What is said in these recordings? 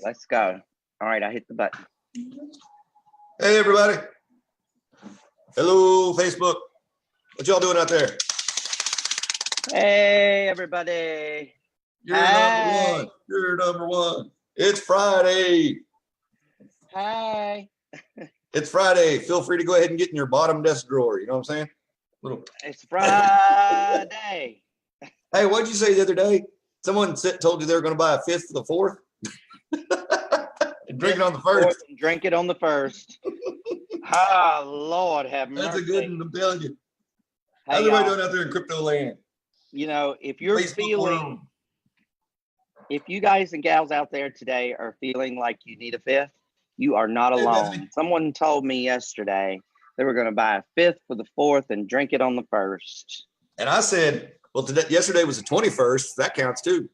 Let's go. All right, I hit the button. Hey, everybody. Hello, Facebook. What y'all doing out there? Hey, everybody. You're number one. You're number one. It's Friday. Hi. It's Friday. Feel free to go ahead and get in your bottom desk drawer. You know what I'm saying? It's Friday. Hey, what'd you say the other day? Someone told you they were going to buy a fifth for the fourth? And drink it on the first. Drink it on the first. Ah, Lord have mercy. That's a good one, I'm telling you. Hey, how's everybody doing out there in crypto land? You know, if you're Facebook feeling, world. If you guys and gals out there today are feeling like you need a fifth, you are not alone. Someone told me yesterday they were going to buy a fifth for the fourth and drink it on the first. And I said, well, yesterday was the 21st. That counts too.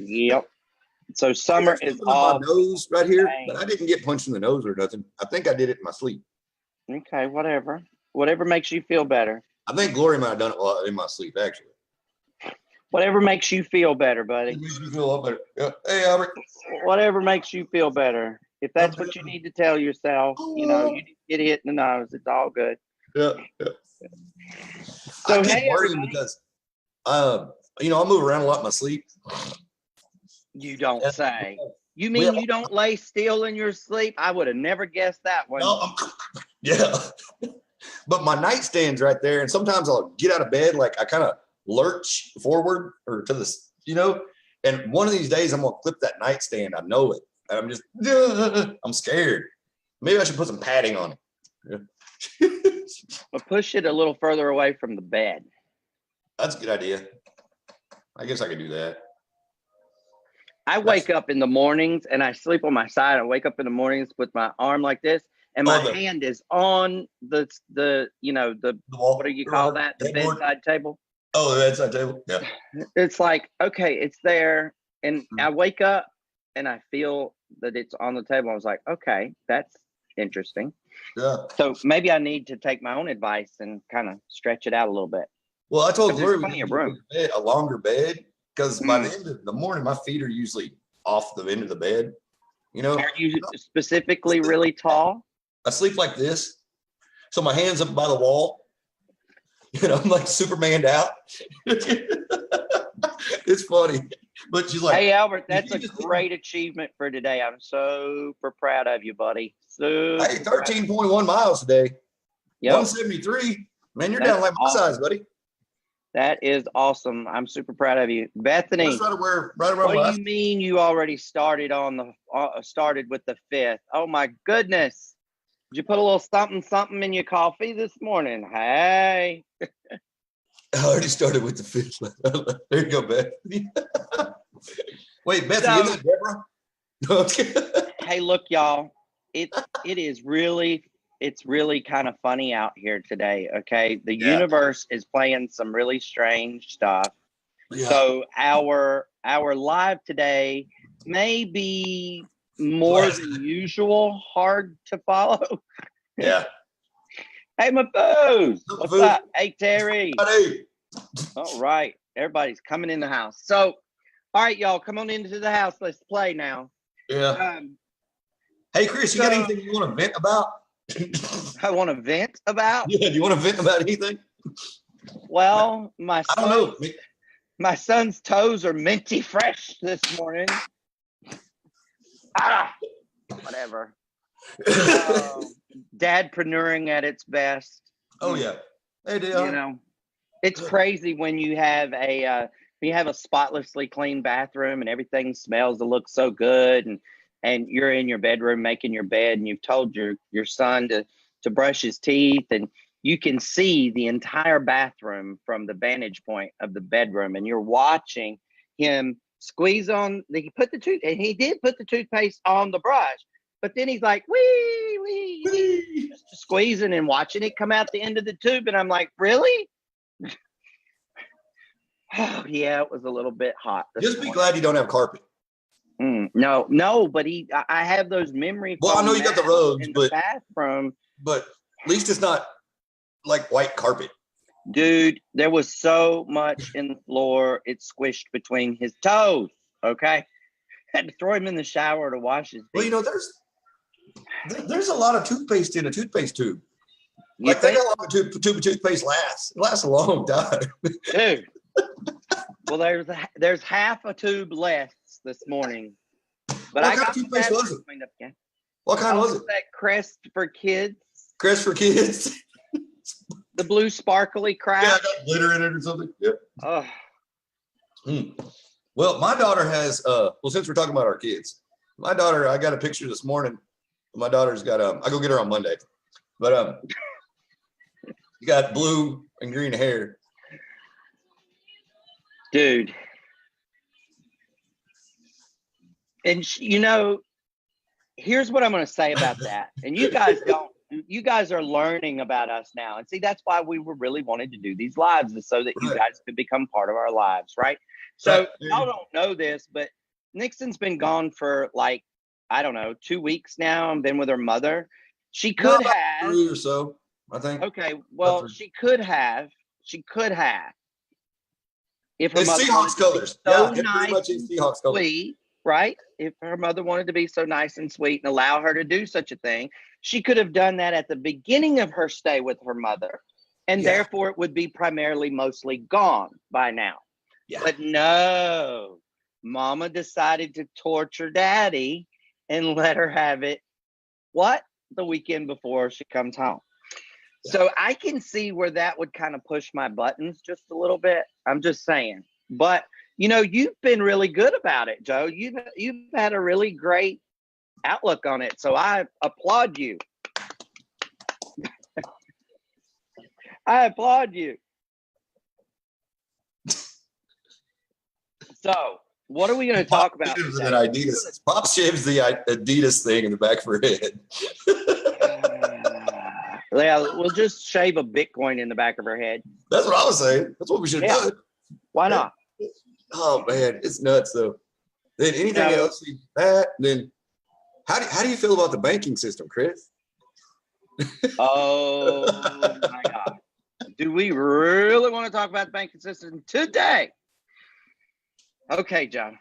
Yep. So summer is off. My nose right here, but I didn't get punched in the nose or nothing. I think I did it in my sleep. Okay, whatever. Whatever makes you feel better. I think Glory might have done it in my sleep, actually. Whatever makes you feel better, buddy. It makes me feel a lot better. Yeah. Hey, Albert. Whatever makes you feel better. If that's what you need to tell yourself, you know, you get hit in the nose. It's all good. Yeah. So, I keep worrying because, I move around a lot in my sleep. You don't say. You mean you don't lay still in your sleep? I would have never guessed that one. No, yeah. But my nightstand's right there, and sometimes I'll get out of bed, like I kind of lurch forward or to the, and one of these days I'm going to clip that nightstand. I know it. And I'm just, I'm scared. Maybe I should put some padding on it. Yeah. But push it a little further away from the bed. That's a good idea. I guess I could do that. I wake up in the mornings and I sleep on my side. I wake up in the mornings with my arm like this, and my hand is on the wall. What do you call that? The bedside table. Oh, the bedside table. Yeah. It's like, okay, it's there. And I wake up and I feel that it's on the table. I was like, okay, that's interesting. Yeah. So maybe I need to take my own advice and kind of stretch it out a little bit. Well, I told Glory plenty of room. A longer bed, because by the end of the morning, my feet are usually off the end of the bed. Are you specifically really tall? I sleep like this. So my hand's up by the wall. I'm like Superman'd out. It's funny. But she's like, hey, Albert, that's a great achievement for today. I'm super proud of you, buddy. Hey, 13.1 miles today. Yep. 173. Man, you're down like my size, buddy. That is awesome. I'm super proud of you, Bethany. What do you mean you already started with the fifth? Oh my goodness! Did you put a little something in your coffee this morning? Hey. I already started with the fifth. There you go, Bethany. Wait, Bethany, isn't that Deborah? Hey, look, y'all. It's really kind of funny out here today. Okay. The universe is playing some really strange stuff. Yeah. So our live today may be more than usual hard to follow. Yeah. Hey, my boos. What's up? Hey, Terry. Hey. All right. Everybody's coming in the house. So, all right, y'all, come on into the house. Let's play now. Yeah. Hey, Chris, you got anything you want to vent about? I want to vent about? Yeah, do you want to vent about anything? Well, I don't know. My son's toes are minty fresh this morning. Whatever. Dadpreneuring at its best. Oh yeah, they do. It's crazy when you have a spotlessly clean bathroom and everything smells and looks so good, and you're in your bedroom making your bed, and you've told your son to brush his teeth, and you can see the entire bathroom from the vantage point of the bedroom, and you're watching him squeeze on. He did put the toothpaste on the brush, but then he's like, wee, just squeezing and watching it come out the end of the tube, and I'm like, really? Oh yeah, it was a little bit hot. Just be glad you don't have carpet. No, but I have those memory. Well, I know you got the rugs, in the bathroom, but at least it's not like white carpet. Dude, there was so much in the floor, it squished between his toes. Okay. Had to throw him in the shower to wash his Well, feet. there's a lot of toothpaste in a toothpaste tube. You Think think, how long a tube of toothpaste lasts. It lasts a long time. dude? Well, there's half a tube left this morning, but What I kind got of the toothpaste was bathroom it? cleaned up again. What kind Oh, was it's it? that Crest for Kids, Crest for kids. the blue sparkly crap. Yeah, I got glitter in it or something. Yep. Oh, Well, my daughter has since we're talking about our kids, my daughter, I got a picture this morning. My daughter's got I go get her on Monday. But you got blue and green hair. dude. And here's what I'm going to say about that. And you guys are learning about us now. And see, that's why we were really wanting to do these lives, is so that you guys could become part of our lives, right? So y'all don't know this, but Nixon's been gone for like, I don't know, 2 weeks now and been with her mother. She could have 3 or so, I think. Okay, well, she could have. If her It's mother Seahawks colors. so Yeah, nice pretty much in and Seahawks colors. sweet, right? If her mother wanted to be so nice and sweet and allow her to do such a thing, she could have done that at the beginning of her stay with her mother. And therefore it would be primarily mostly gone by now. Yeah. But no, Mama decided to torture Daddy and let her have it, the weekend before she comes home. Yeah. So I can see where that would kind of push my buttons just a little bit. I'm just saying. But, you've been really good about it, Joe. You've had a really great outlook on it. So I applaud you. I applaud you. So what are we going to talk about today? Pop shaves the Adidas thing in the back of her head. Yeah, we'll just shave a Bitcoin in the back of her head. That's what I was saying. That's what we should do. Why not? Oh man, it's nuts though. Then anything else? Then how do you feel about the banking system, Chris? Oh my God. Do we really want to talk about the banking system today? Okay, John.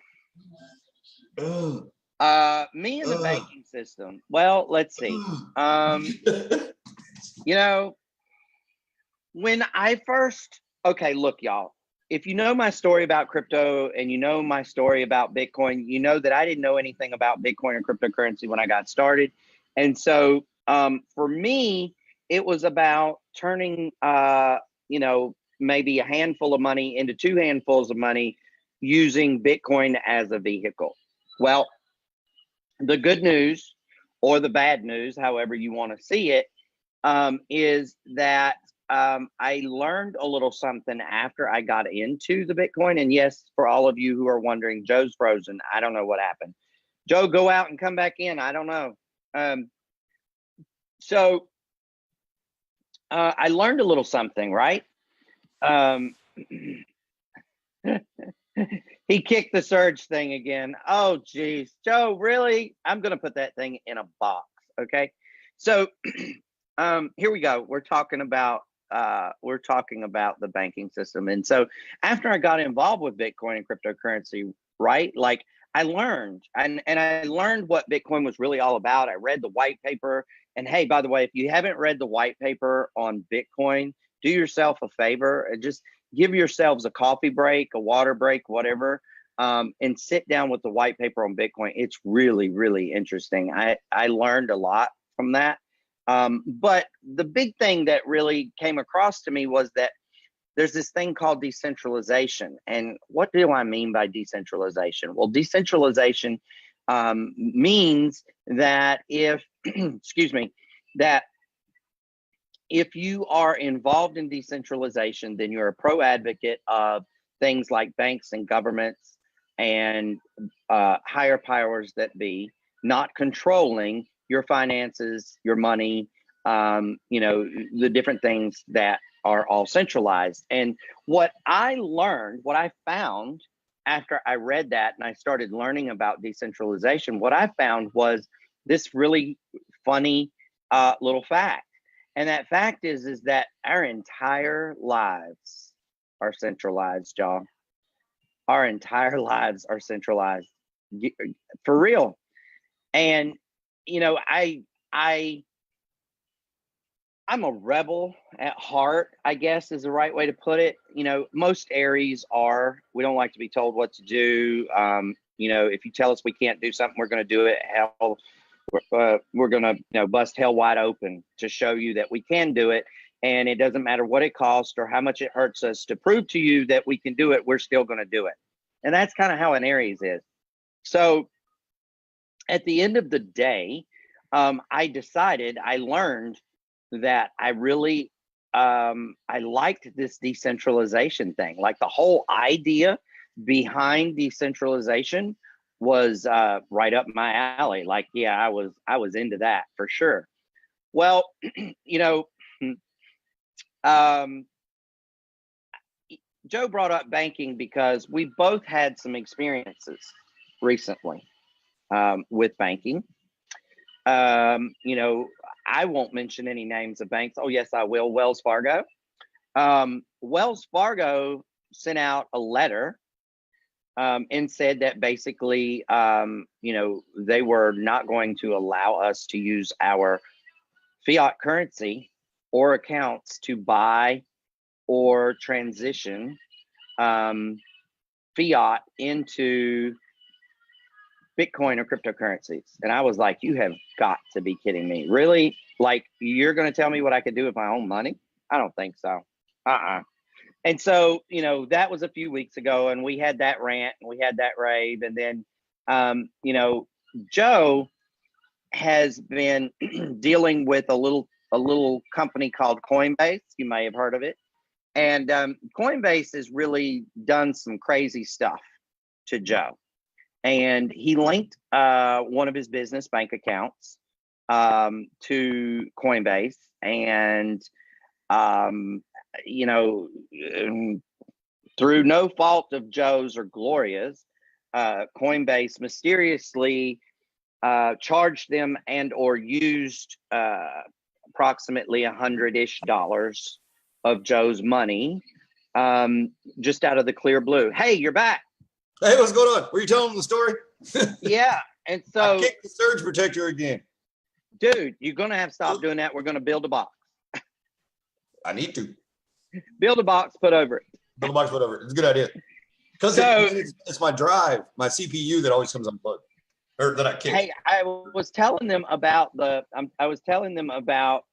Me and the banking system. Well, let's see. When I first, look, y'all, if you know my story about crypto and you know my story about Bitcoin, you know that I didn't know anything about Bitcoin or cryptocurrency when I got started. And so for me, it was about turning, maybe a handful of money into 2 handfuls of money using Bitcoin as a vehicle. Well, the good news or the bad news, however you want to see it, is that I learned a little something after I got into the Bitcoin. And yes, for all of you who are wondering, Joe's frozen. I don't know what happened. Joe, go out and come back in. I don't know. So I learned a little something, right? He kicked the surge thing again. Oh, geez. Joe, really? I'm going to put that thing in a box. Okay. So here we go. We're talking about the banking system. And so after I got involved with Bitcoin and cryptocurrency, right? Like I learned and I learned what Bitcoin was really all about. I read the white paper. And hey, by the way, if you haven't read the white paper on Bitcoin, do yourself a favor and just give yourselves a coffee break, a water break, whatever, and sit down with the white paper on Bitcoin. It's really, really interesting. I learned a lot from that. But the big thing that really came across to me was that there's this thing called decentralization. And what do I mean by decentralization? Well, decentralization means that that if you are involved in decentralization, then you're a pro advocate of things like banks and governments and higher powers that be not controlling your finances, your money, the different things that are all centralized. And what I found after I read that and I started learning about decentralization, what I found was this really funny little fact. And that fact is that our entire lives are centralized, y'all. Our entire lives are centralized. For real. And, you know, I'm a rebel at heart, I guess is the right way to put it. You know, most Aries are. We don't like to be told what to do. You know, if you tell us we can't do something, we're going to do it. Hell, we're going to, you know, bust hell wide open to show you that we can do it. And it doesn't matter what it costs or how much it hurts us to prove to you that we can do it. We're still going to do it. And that's kind of how an Aries is. So at the end of the day, I learned that I really, I liked this decentralization thing. Like the whole idea behind decentralization was right up my alley. Like, yeah, I was into that for sure. Well, you know, Joe brought up banking because we both had some experiences recently with banking. You know, I won't mention any names of banks. Oh, yes, I will. Wells Fargo. Wells Fargo sent out a letter and said that basically, you know, they were not going to allow us to use our fiat currency or accounts to buy or transition fiat into Bitcoin or cryptocurrencies. And I was like, you have got to be kidding me. Really? Like, you're going to tell me what I could do with my own money? I don't think so. And so, you know, that was a few weeks ago, and we had that rant and we had that rave. And then, you know, Joe has been dealing with a little company called Coinbase. You may have heard of it. And Coinbase has really done some crazy stuff to Joe. And he linked one of his business bank accounts to Coinbase. And, you know, through no fault of Joe's or Gloria's, Coinbase mysteriously charged them and or used approximately $100-ish of Joe's money just out of the clear blue. Hey, you're back. Hey, what's going on? Were you telling them the story? Yeah. And so I kicked the surge protector again. Dude, you're going to have to stop doing that. We're going to build a box. I need to. Build a box, put over it. Build a box, put over it. It's a good idea. Because it's my drive, my CPU that always comes unplugged. Or that I kick. Hey, I was telling them about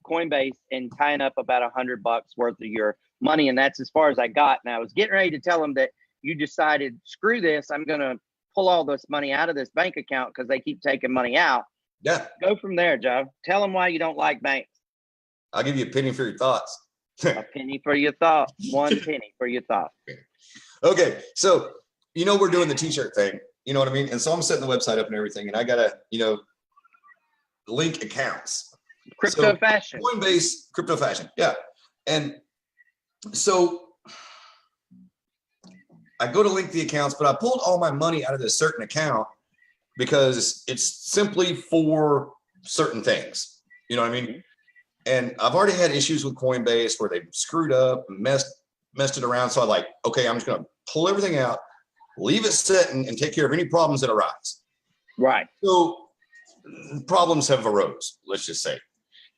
Coinbase and tying up about $100 worth of your money, and that's as far as I got. And I was getting ready to tell them that you decided, screw this, I'm going to pull all this money out of this bank account because they keep taking money out. Yeah. Go from there, Joe. Tell them why you don't like banks. I'll give you a penny for your thoughts. A penny for your thought. 1 penny for your thought. Okay. So, you know, we're doing the t-shirt thing. You know what I mean? And so I'm setting the website up and everything. And I got to, you know, link accounts. Crypto fashion. Coinbase, crypto fashion. Yeah. And so I go to link the accounts, but I pulled all my money out of this certain account because it's simply for certain things. You know what I mean? And I've already had issues with Coinbase where they screwed up and messed it around. So I like, okay, I'm just going to pull everything out, leave it sitting, and take care of any problems that arise. Right. So problems have arose, let's just say.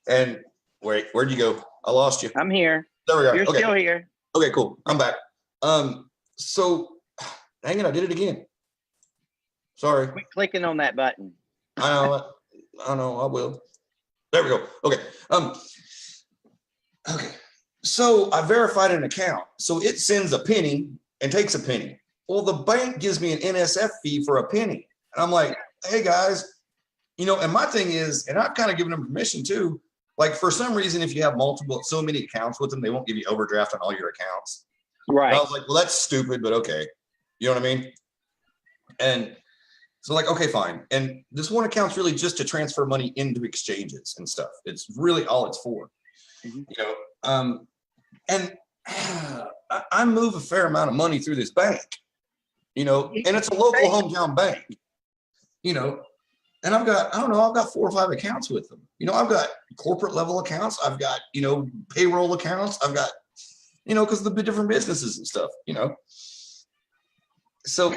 And wait, where'd you go? I lost you. I'm here. There we are. You're still here. Okay, cool. I'm back. So hang on, I did it again. Sorry. Quit clicking on that button. I know, I will. There we go. Okay. Okay. So I verified an account. So it sends a penny and takes a penny. Well, the bank gives me an NSF fee for a penny. And I'm like, hey guys, you know, and my thing is, and I've kind of given them permission too, like for some reason, if you have so many accounts with them, they won't give you overdraft on all your accounts. Right. And I was like, well, that's stupid, but okay. You know what I mean? And so like, okay, fine. And this one account's really just to transfer money into exchanges and stuff. It's really all it's for, you know? And I move a fair amount of money through this bank, you know, and it's a local hometown bank, you know, and I've got 4 or 5 accounts with them. You know, I've got corporate level accounts. I've got, you know, payroll accounts. I've got, you know, because of the different businesses and stuff, you know. So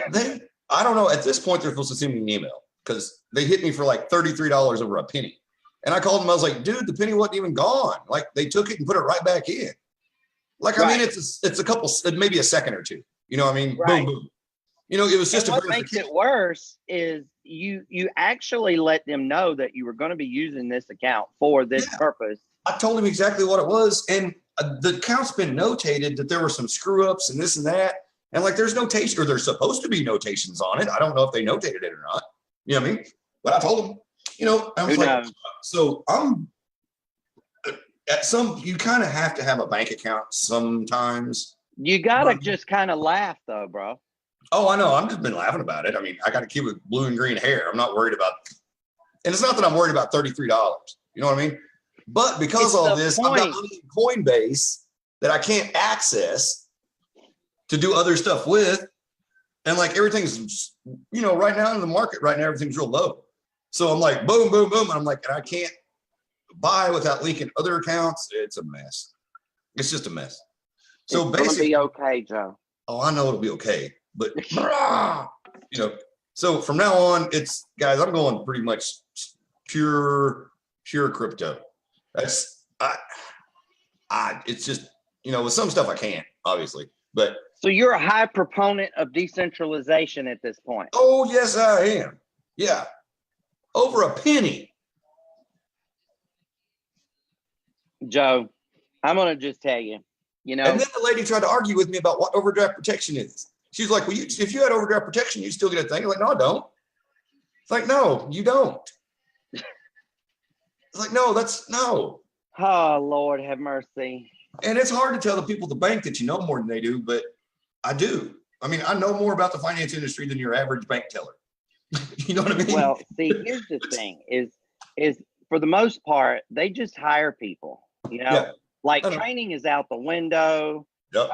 I don't know. At this point, they're supposed to send me an email because they hit me for like $33 over a penny. And I called them. I was like, dude, the penny wasn't even gone. Like they took it and put it right back in. Like, I mean, it's a couple, maybe a second or two. You know what I mean? Boom, boom. You know, it was just what makes it worse is you actually let them know that you were going to be using this account for this purpose. I told him exactly what it was. And the account's been notated that there were some screw ups and this and that. And like, there's notation, or there's supposed to be notations on it. I don't know if they notated it or not. You know what I mean? But I told them, you know, I was like, so I'm at you kind of have to have a bank account sometimes. You got to just kind of laugh though, bro. Oh, I know. I've just been laughing about it. I mean, I got a kid with blue and green hair. I'm not worried about, and it's not that I'm worried about $33. You know what I mean? But because of all this, I've got money in Coinbase that I can't access to do other stuff with. And like everything's, you know, right now in the market, right now, everything's real low. So I'm like, boom, boom, boom. And I'm like, and I can't buy without linking other accounts. It's a mess. It's just a mess. So it's basically, be okay, Joe. Oh, I know it'll be okay. But, you know, so from now on, it's, guys, I'm going pretty much pure crypto. That's, it's just, you know, with some stuff I can't, obviously, but. So you're a high proponent of decentralization at this point. Oh, yes, I am. Yeah. Over a penny. Joe, I'm going to just tell you, you know. And then the lady tried to argue with me about what overdraft protection is. She's like, well, if you had overdraft protection, you'd still get a thing. I'm like, no, I don't. It's like, no, you don't. It's like, no, no. Oh, Lord, have mercy. And it's hard to tell the people at the bank that you know more than they do, but I do. I mean, I know more about the finance industry than your average bank teller. You know what I mean? Well, see, here's the thing is for the most part, they just hire people, you know, like training is out the window. Yep.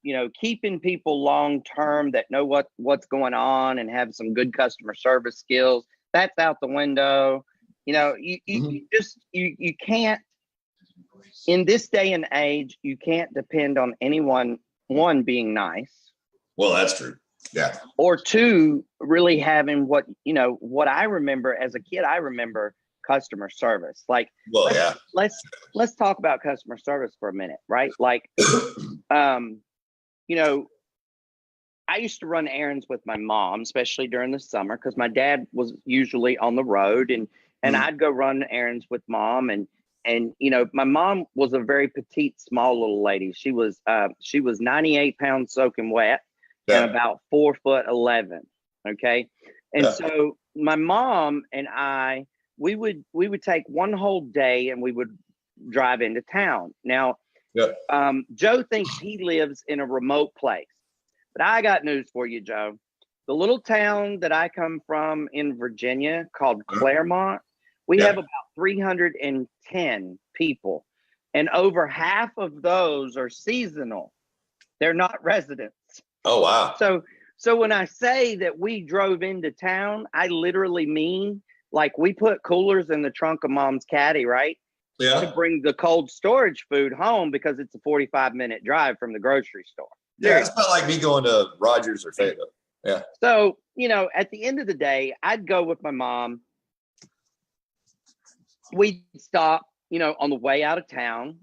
You know, keeping people long term that know what's going on and have some good customer service skills, that's out the window. You know, you can't, in this day and age, you can't depend on anyone, one, being nice. Well, that's true. Yeah. Or two, really having what I remember as a kid. I remember customer service. Like, let's talk about customer service for a minute, right? Like, you know, I used to run errands with my mom, especially during the summer, because my dad was usually on the road, and I'd go run errands with mom, and you know, my mom was a very petite, small little lady. She was 98 pounds soaking wet and about 4'11". Okay, and so my mom and I, we would take one whole day and we would drive into town. Now, Joe thinks he lives in a remote place, but I got news for you, Joe. The little town that I come from in Virginia called Claremont, we have about 310 people, and over half of those are seasonal. They're not residents. Oh, wow. So when I say that we drove into town, I literally mean like we put coolers in the trunk of mom's caddy, right? Yeah. To bring the cold storage food home because it's a 45-minute drive from the grocery store. Yeah, it's not like me going to Rogers or Fayetteville. Yeah. So, you know, at the end of the day, I'd go with my mom. We'd stop, you know, on the way out of town.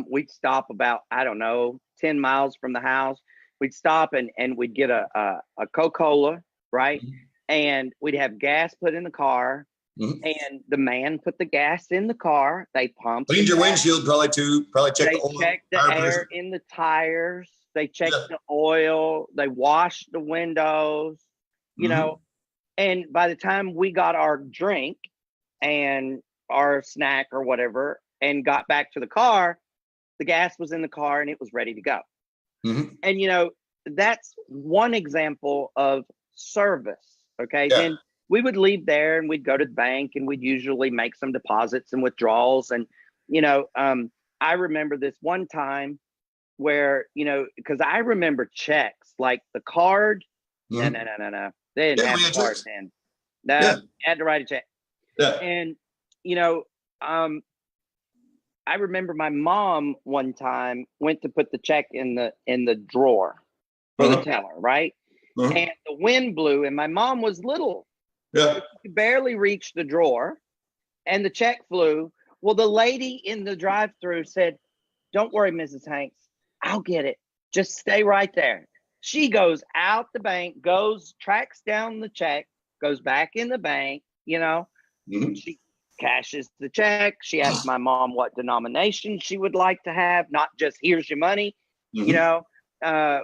We'd stop about, I don't know, 10 miles from the house. We'd stop and we'd get a Coca-Cola, right? Mm-hmm. And we'd have gas put in the car. Mm-hmm. And the man put the gas in the car. They pumped. Cleaned your windshield probably too. Probably checked the oil. They checked the air in the tires. They checked the oil. They washed the windows, you know. And by the time we got our drink and our snack or whatever and got back to the car, the gas was in the car and it was ready to go. Mm-hmm. And, you know, that's one example of service. Okay. Yeah. Then we would leave there and we'd go to the bank and we'd usually make some deposits and withdrawals. And, you know, I remember this one time where, you know, because I remember checks, like the card. No. They didn't have the cards in. Had to write a check. Yeah. And, you know, I remember my mom one time went to put the check in the drawer for the teller, right? and the wind blew, and my mom was little. Yeah. She could barely reach the drawer, and the check flew. Well, the lady in the drive-thru said, "Don't worry, Mrs. Hanks, I'll get it. Just stay right there." She goes out the bank, tracks down the check, goes back in the bank, she cashes the check. She asked my mom what denomination she would like to have, not just here's your money, asked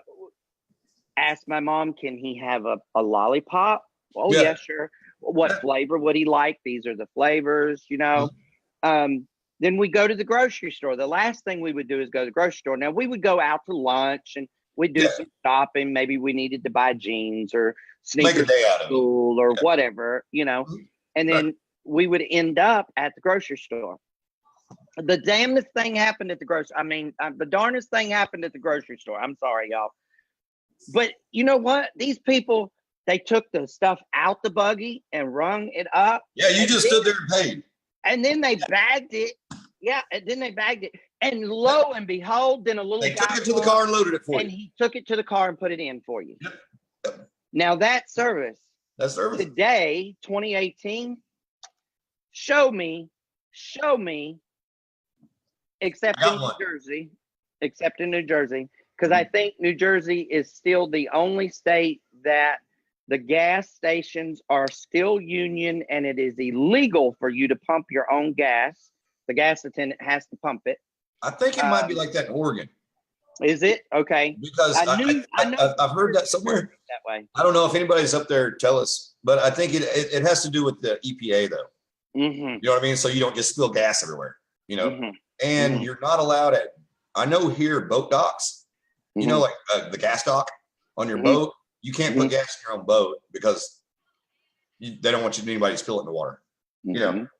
my mom, can he have a lollipop? Oh, yeah, sure. What flavor would he like? These are the flavors, Then we go to the grocery store. The last thing we would do is go to the grocery store. Now, we would go out to lunch and we'd do some shopping. Maybe we needed to buy jeans or sneakers to school or whatever, and then we would end up at the grocery store. The damnedest thing happened at the the darnest thing happened at the grocery store. I'm sorry, y'all. But you know what? These people, they took the stuff out the buggy and rung it up. Yeah, you just stood there and paid. And then they bagged it. Yeah, and then they bagged it. And lo and behold, then they took it to the car and loaded it for you. And he took it to the car and put it in for you. Yep. Now that service today, 2018, show me, except in New Jersey, because I think New Jersey is still the only state that the gas stations are still union, and it is illegal for you to pump your own gas. The gas attendant has to pump it. I think it might be like that in Oregon. Is it? Okay. Because I've heard that somewhere. That way. I don't know if anybody's up there to tell us, but I think it has to do with the EPA, though. You know what I mean? So you don't just spill gas everywhere, and you're not allowed I know here, boat docks, like the gas dock on your boat, you can't put gas in your own boat because they don't want anybody to spill it in the water,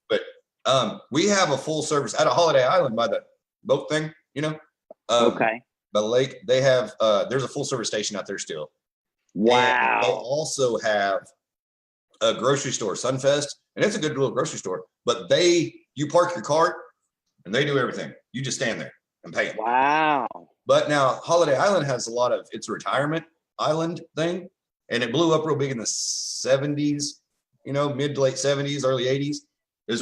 but we have a full service at a Holiday Island by the boat thing, by the lake. They have, there's a full service station out there still. Wow. And they also have a grocery store, Sunfest, and it's a good little grocery store, but you park your cart and they do everything. You just stand there and pay them. Wow. But now Holiday Island has it's a retirement island thing, and it blew up real big in the 70s, mid to late 70s, early 80s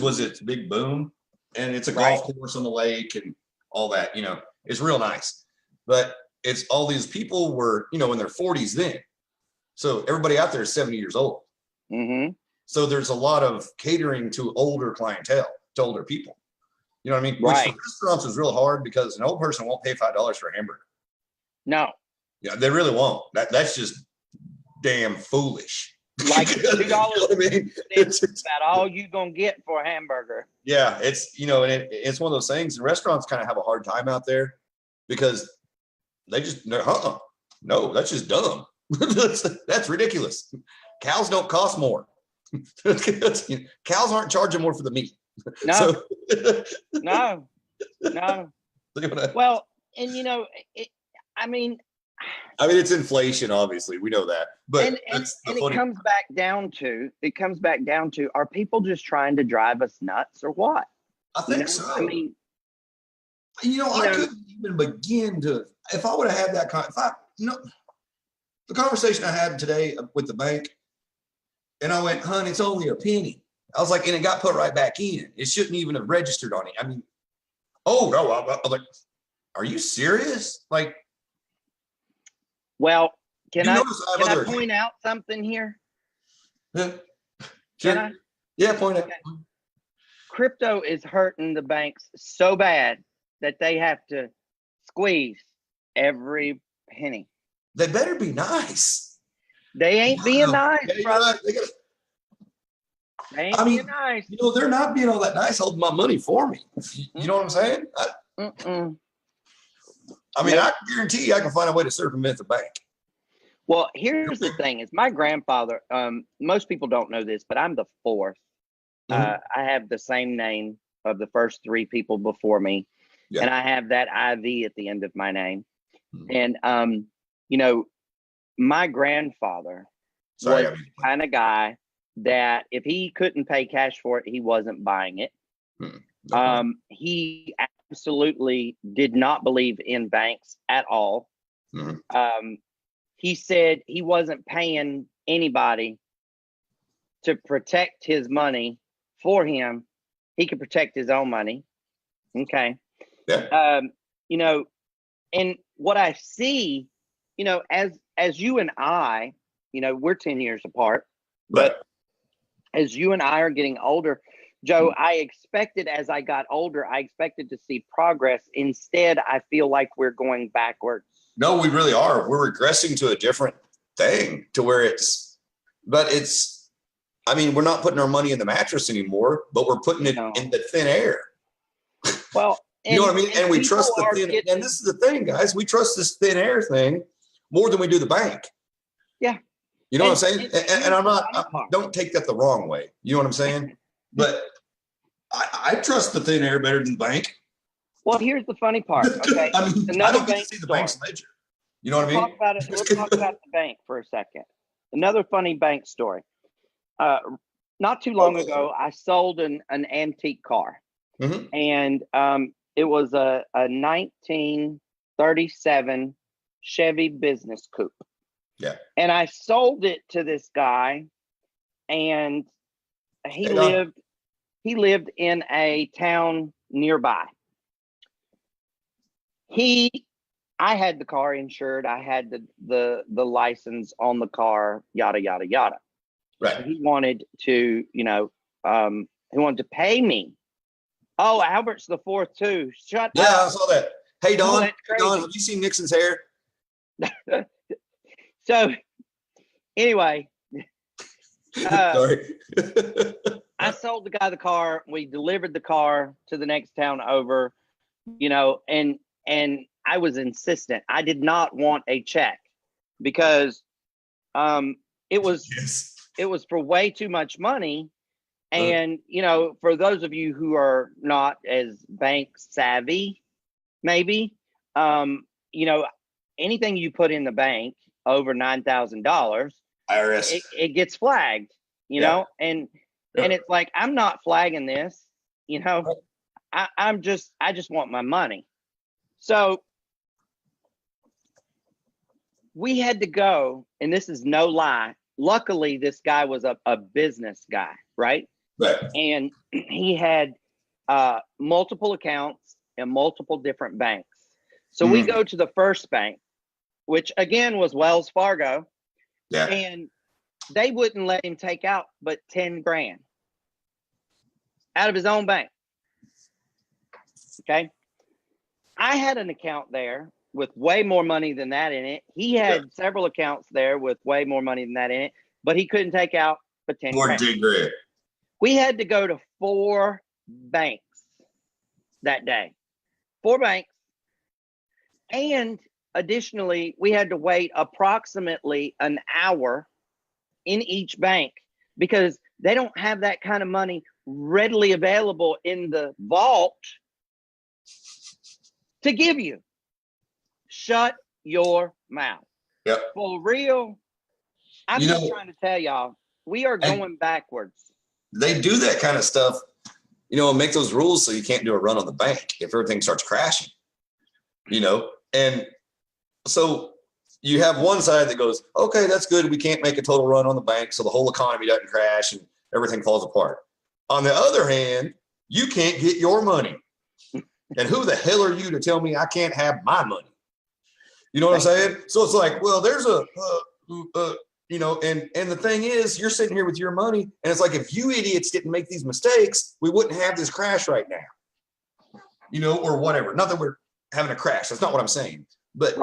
was its big boom. And it's a golf course on the lake and all that, it's real nice. But it's all these people were, in their 40s then. So everybody out there is 70 years old. So there's a lot of catering to older clientele, to older people. You know what I mean? Which for restaurants is real hard because an old person won't pay $5 for a hamburger. No. Yeah, they really won't. That's just damn foolish. Like $2. You know what I mean? It's about all you gonna get for a hamburger. Yeah, it's and it's one of those things. And restaurants kind of have a hard time out there because they just no, that's just dumb. that's ridiculous. Cows don't cost more. Cows aren't charging more for the meat. No, no. Well, and it's inflation, obviously. We know that. But it comes back down to, are people just trying to drive us nuts or what? I think so. I couldn't even begin to, if I would have had that the conversation I had today with the bank, and I went, "Hun, it's only a penny." I was like, and it got put right back in. It shouldn't even have registered on it. I was like, are you serious? Like, well, can I point out something here? Yeah. Sure. Can I? Yeah, point out. Krypto is hurting the banks so bad that they have to squeeze every penny. They better be nice. They ain't being nice, brother. They ain't being nice. They're not being all that nice holding my money for me. You know what I'm saying? I guarantee you I can find a way to circumvent the bank. Well, here's the thing is my grandfather, most people don't know this, but I'm the fourth. I have the same name of the first three people before me. Yeah. And I have that IV at the end of my name. And, my grandfather was the kind of guy that if he couldn't pay cash for it, he wasn't buying it. He absolutely did not believe in banks at all. he said he wasn't paying anybody to protect his money for him. He could protect his own money. Okay. Yeah. You know, and what I see, you know, as you and I, you know, we're 10 years apart, but as you and I are getting older, Joe, I expected as I got older, I expected to see progress. Instead, I feel like we're going backwards. No, we really are. We're regressing to a different thing to where I mean, we're not putting our money in the mattress anymore, but we're putting it in the thin air. Well, you know what I mean? And we trust the thin, and this is the thing, guys, we trust this thin air thing more than we do the bank. Yeah. You know what I'm saying? And don't take that the wrong way. You know what I'm saying? But I trust the thin air better than the bank. Well, here's the funny part. Okay. I mean, I don't get to see the bank's ledger. You know what I mean? Let's talk about the bank for a second. Another funny bank story. Not too long ago, I sold an antique car. Mm-hmm. And it was a 1937 Chevy business coupe. Yeah. And I sold it to this guy, and he lived in a town nearby. I had the car insured. I had the license on the car, yada, yada, yada. Right. So he wanted to, he wanted to pay me. Oh, Albert's the fourth too. Shut up. Yeah, I saw that. Hey, Don, Don, have you seen Nixon's hair? So anyway, sorry. I sold the guy the car. We delivered the car to the next town over, and I was insistent. I did not want a check because it was for way too much money. And, for those of you who are not as bank savvy, maybe, anything you put in the bank over $9,000, IRS, it gets flagged, and it's like, I'm not flagging this, I just want my money. So we had to go, and this is no lie. Luckily, this guy was a business guy, right? Right. And he had multiple accounts in multiple different banks. So we go to the first bank, which again was Wells Fargo. Yeah. And they wouldn't let him take out but 10 grand out of his own bank. Okay. I had an account there with way more money than that in it. He had several accounts there with way more money than that in it, but he couldn't take out but 10 grand. 10 grand. We had to go to 4 banks that day. 4 banks. And additionally, we had to wait approximately an hour in each bank because they don't have that kind of money readily available in the vault to give you. Shut your mouth. Yep. For real, I'm just trying to tell y'all, we are going backwards. They do that kind of stuff, and make those rules so you can't do a run on the bank if everything starts crashing, and so you have one side that goes, okay, that's good. We can't make a total run on the bank, so the whole economy doesn't crash and everything falls apart. On the other hand, you can't get your money. And who the hell are you to tell me I can't have my money? You know what I'm saying? So it's like, well, there's and the thing is, you're sitting here with your money, and it's like, if you idiots didn't make these mistakes, we wouldn't have this crash right now, or whatever. Not that we're having a crash. That's not what I'm saying. But,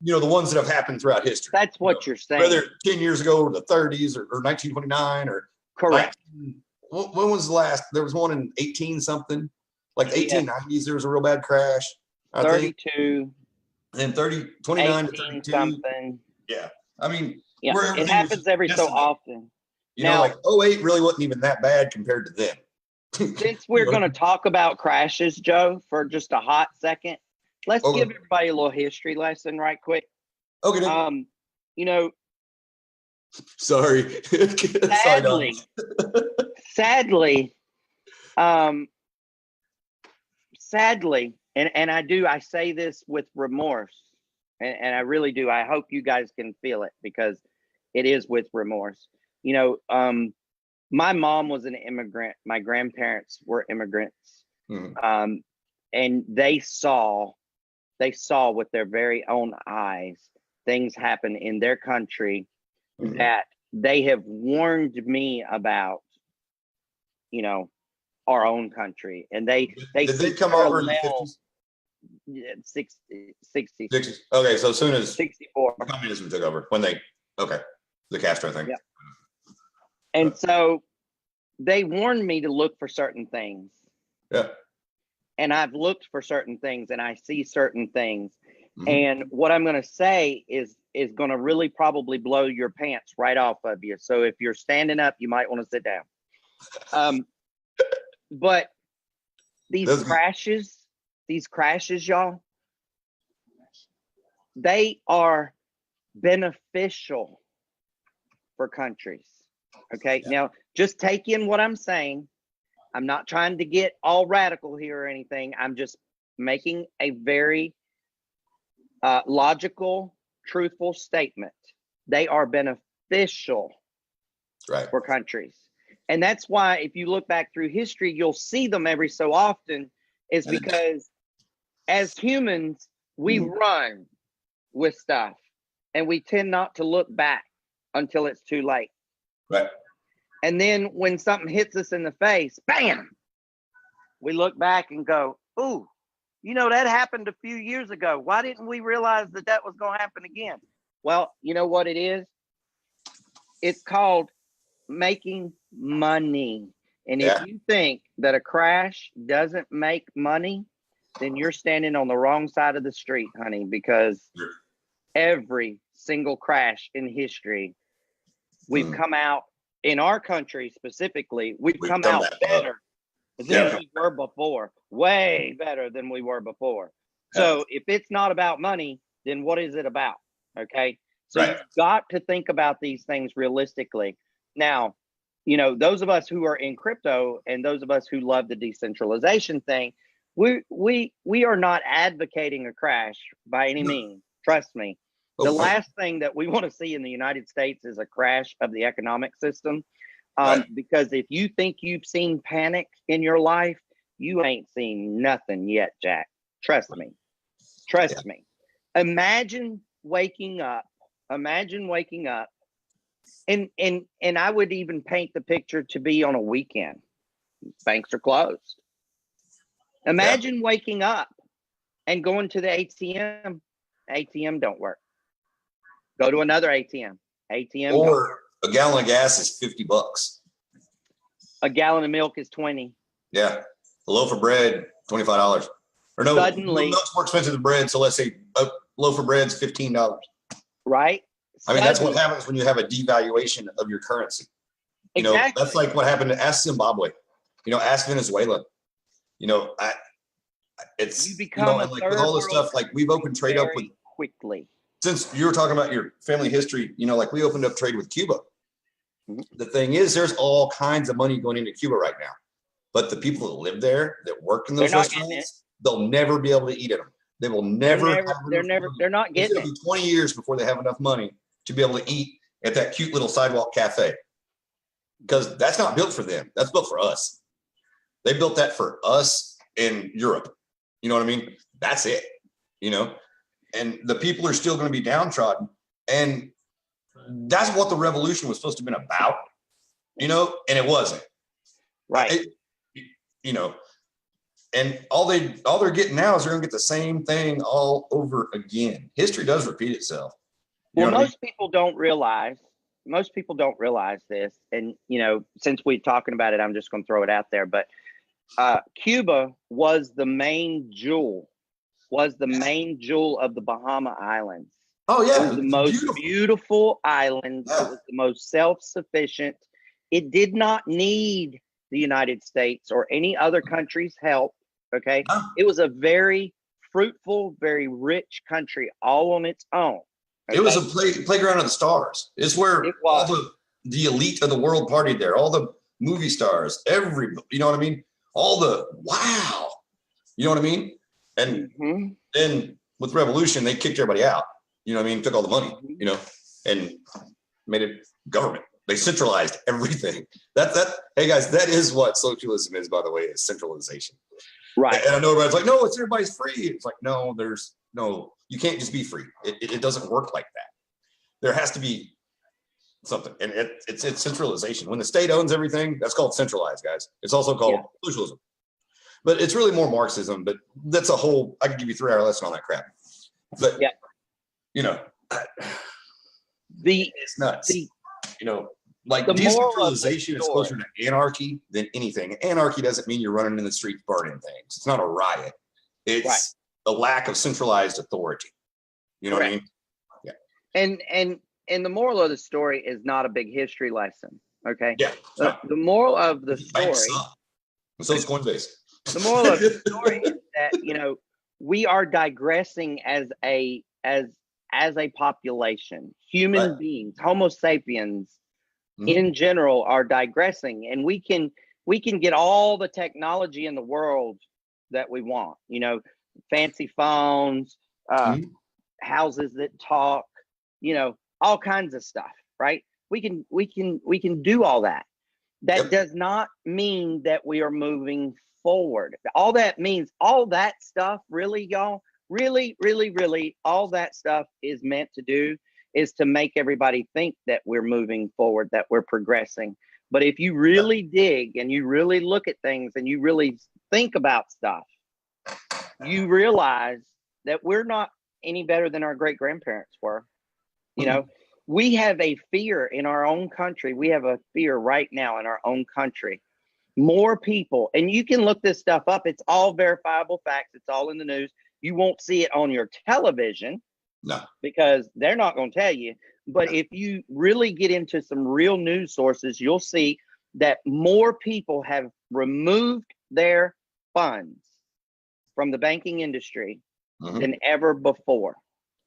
the ones that have happened throughout history. That's what you're saying. Whether 10 years ago or the 30s or 1929 or. Correct. When was the last? There was one in 18 something. Like the 1890s, there was a real bad crash. 32. And 29 to 32. Something. Yeah. I mean, it happens every so often. Now, like 08 really wasn't even that bad compared to them. Since we're going to talk about crashes, Joe, for just a hot second, let's give everybody a little history lesson right quick. Okay. Sorry. Sadly, and I say this with remorse, and I really do. I hope you guys can feel it, because it is with remorse. My mom was an immigrant. My grandparents were immigrants. Mm-hmm. And they saw with their very own eyes things happen in their country Mm-hmm. that they have warned me about, our own country. And they Did they come over in the 50s? 60s. 60s. Okay, so as soon as 64. communism took over, the Castro thing. Yeah. And so they warned me to look for certain things. Yeah. And I've looked for certain things, and I see certain things. Mm-hmm. And what I'm going to say is going to really probably blow your pants right off of you. So if you're standing up, you might want to sit down. But these crashes, y'all, they are beneficial for countries. Okay. Yeah. Now, just take in what I'm saying. I'm not trying to get all radical here or anything. I'm just making a very logical, truthful statement. They are beneficial for countries. And that's why if you look back through history, you'll see them every so often, is because as humans, we run with stuff and we tend not to look back until it's too late. Right. And then when something hits us in the face, bam, we look back and go, ooh, that happened a few years ago. Why didn't we realize that was going to happen again? Well, you know what it is? It's called making money. And if you think that a crash doesn't make money, then you're standing on the wrong side of the street, honey, because every single crash in history, we've come out, in our country specifically, we've come out better than we were before. Way better than we were before. So if it's not about money, then what is it about? Okay. So you've got to think about these things realistically. Now, those of us who are in crypto and those of us who love the decentralization thing, we are not advocating a crash by any means. Trust me. The last thing that we want to see in the United States is a crash of the economic system. Because if you think you've seen panic in your life, you ain't seen nothing yet, Jack. Trust me. Trust me. Imagine waking up. And I would even paint the picture to be on a weekend. Banks are closed. Imagine waking up and going to the ATM. ATM don't work. Go to another ATM. Or a gallon of gas is $50. A gallon of milk is 20. Yeah. A loaf of bread, $25. Or no, suddenly, milk's more expensive than bread. So let's say a loaf of bread's $15. Right. I mean, that's what happens when you have a devaluation of your currency. Exactly. That's like what happened to ask Zimbabwe. Ask Venezuela. It's you become and like with all this stuff, like we've opened trade up with quickly. Since you were talking about your family history, like we opened up trade with Cuba. Mm-hmm. The thing is, there's all kinds of money going into Cuba right now, but the people that live there, that work in those restaurants, they'll never be able to eat at them. They will never. They're not getting it. It'll be 20 years before they have enough money to be able to eat at that cute little sidewalk cafe, because that's not built for them. That's built for us. They built that for us in Europe. You know what I mean? That's it. And the people are still going to be downtrodden. And that's what the revolution was supposed to have been about, and it wasn't. Right. And all they're getting now is they're going to get the same thing all over again. History does repeat itself. Most people don't realize this. And, since we're talking about it, I'm just going to throw it out there. But Cuba was the main jewel of the Bahama Islands. Oh, yeah. It was the most beautiful island. Yeah. It was the most self-sufficient. It did not need the United States or any other country's help. Okay. It was a very fruitful, very rich country all on its own. Okay? It was a playground of the stars. It's where all the elite of the world partied there. All the movie stars, you know what I mean? All the wow. You know what I mean? And then with revolution, they kicked everybody out. You know what I mean? Took all the money, you know, and made it government. They centralized everything. Hey guys, that is what socialism is, by the way, is centralization. Right. And I know everybody's like, no, it's everybody's free. It's like, no, you can't just be free. It doesn't work like that. There has to be something. And it's centralization. When the state owns everything, that's called centralized, guys. It's also called socialism. But it's really more Marxism, but that's a whole, I could give you 3-hour lesson on that crap. But, you know, it's nuts. You know, like decentralization is closer to anarchy than anything. Anarchy doesn't mean you're running in the streets burning things. It's not a riot. It's a lack of centralized authority. You know what I mean? Yeah. And the moral of the story is not a big history lesson. Okay. Yeah. The moral of the story. So it's Coinbase. The moral of the story is that, you know, we are digressing as a population. Human beings, Homo sapiens in general are digressing, and we can get all the technology in the world that we want, you know, fancy phones, houses that talk, you know, all kinds of stuff, right? We can do all that. That does not mean that we are moving forward. All that means, all that stuff, really, y'all, really, all that stuff is meant to do is to make everybody think that we're moving forward, that we're progressing. But if you really dig and you really look at things and you really think about stuff, you realize that we're not any better than our great grandparents were. You know, we have a fear in our own country. We have a fear right now in our own country. More people, and you can look this stuff up. It's all verifiable facts. It's all in the news. You won't see it on your television. No. Because they're not going to tell you. But if you really get into some real news sources, you'll see that more people have removed their funds from the banking industry than ever before.